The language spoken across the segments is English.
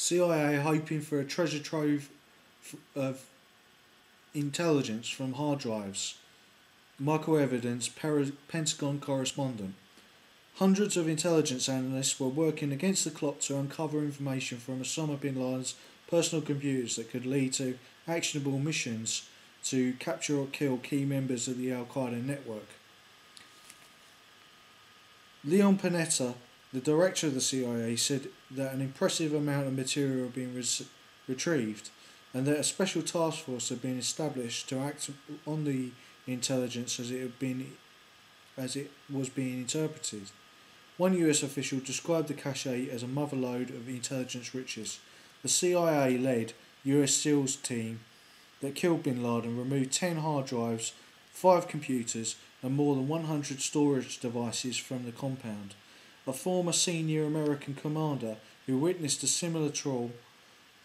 CIA hoping for a treasure trove of intelligence from hard drives. Michael Evidence, Pentagon correspondent. Hundreds of intelligence analysts were working against the clock to uncover information from Osama Binladen's personal computers that could lead to actionable missions to capture or kill key members of the AlQueada network. Leon Panetta, the director of the CIA, said that an impressive amount of material had been retrieved and that a special task force had been established to act on the intelligence as it was being interpreted. One US official described the cache as a motherlode of intelligence riches. The CIA-led US SEALs team that killed Bin Laden removed 10 hard drives, 5 computers, and more than 100 storage devices from the compound. A former senior American commander who witnessed a similar trawl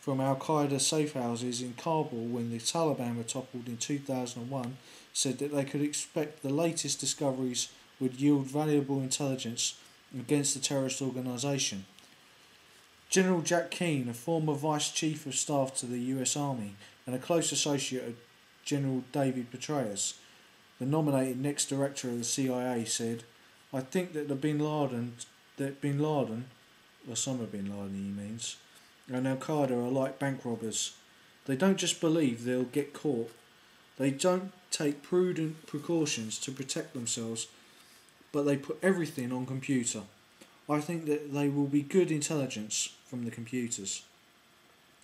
from Al-Qaeda safe houses in Kabul when the Taliban were toppled in 2001 said that they could expect the latest discoveries would yield valuable intelligence against the terrorist organisation. General Jack Keane, a former Vice Chief of Staff to the US Army and a close associate of General David Petraeus, the nominated next director of the CIA, said, "I think that Bin Laden, Osama Bin Laden he means, and Al-Qaeda are like bank robbers. They don't just believe they'll get caught. They don't take prudent precautions to protect themselves, but they put everything on computer. I think that they will be good intelligence from the computers."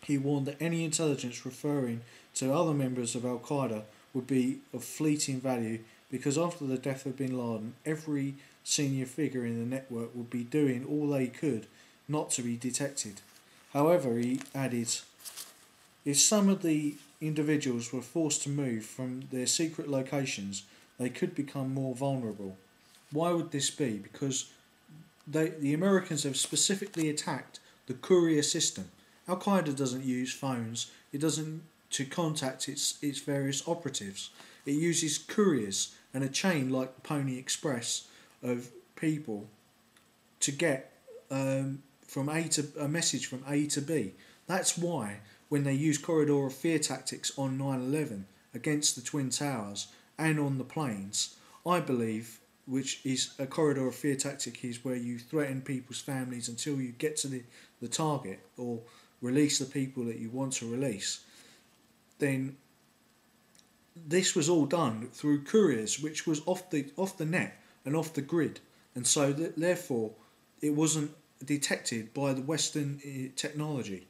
He warned that any intelligence referring to other members of Al-Qaeda would be of fleeting value because after the death of Bin Laden, every senior figure in the network would be doing all they could not to be detected. However, he added, if some of the individuals were forced to move from their secret locations, they could become more vulnerable. Why would this be? Because the Americans have specifically attacked the courier system. Al-Qaeda doesn't use phones. It doesn't to contact its various operatives. It uses couriers and a chain like the Pony Express of people to get a message from A to B. That's why when they use corridor of fear tactics on 9/11 against the Twin Towers and on the planes, I believe, which is a corridor of fear tactic is where you threaten people's families until you get to the target or release the people that you want to release, then this was all done through couriers, which was off the net and off the grid, and so therefore it wasn't detected by the Western technology.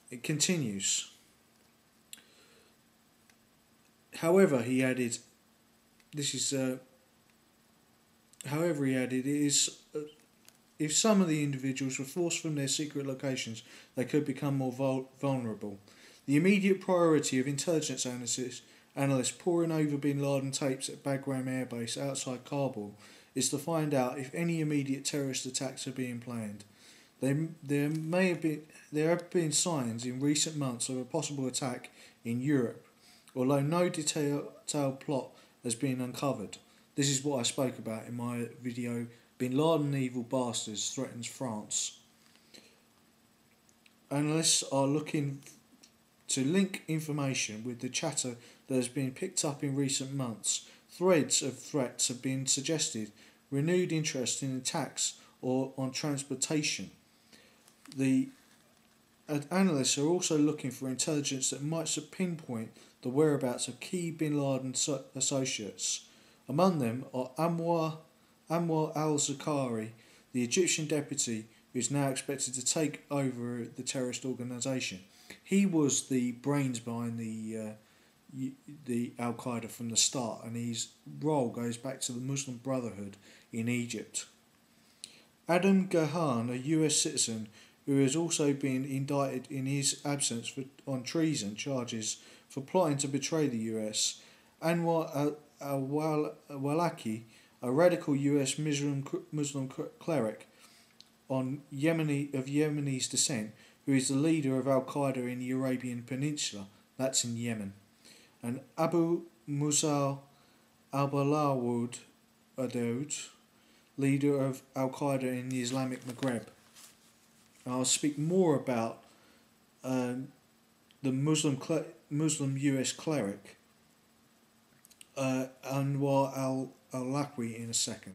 It continues. However, he added, it is if some of the individuals were forced from their secret locations, they could become more vulnerable. The immediate priority of intelligence analysts poring over Bin Laden tapes at Bagram Air Base outside Kabul is to find out if any immediate terrorist attacks are being planned. There have been signs in recent months of a possible attack in Europe, although no detailed plot has been uncovered. This is what I spoke about in my video, Bin Laden Evil Bastards Threatens France. Analysts are looking to link information with the chatter that has been picked up in recent months. Threads of threats have been suggested, renewed interest in attacks or on transportation. The analysts are also looking for intelligence that might pinpoint the whereabouts of key Bin Laden associates. Among them are Anwar al-Zakari, the Egyptian deputy who is now expected to take over the terrorist organisation. He was the brains behind the Al-Qaeda from the start, and his role goes back to the Muslim Brotherhood in Egypt. Adam Gahan, a US citizen who has also been indicted in his absence on treason charges for plotting to betray the US. Anwar al-Walaki, a radical US Muslim cleric of Yemeni descent, who is the leader of Al-Qaeda in the Arabian Peninsula, that's in Yemen, and Abu Musa al-Balawud Adoud, leader of Al-Qaeda in the Islamic Maghreb. I'll speak more about the Muslim US cleric Anwar al-Awlaki in a second.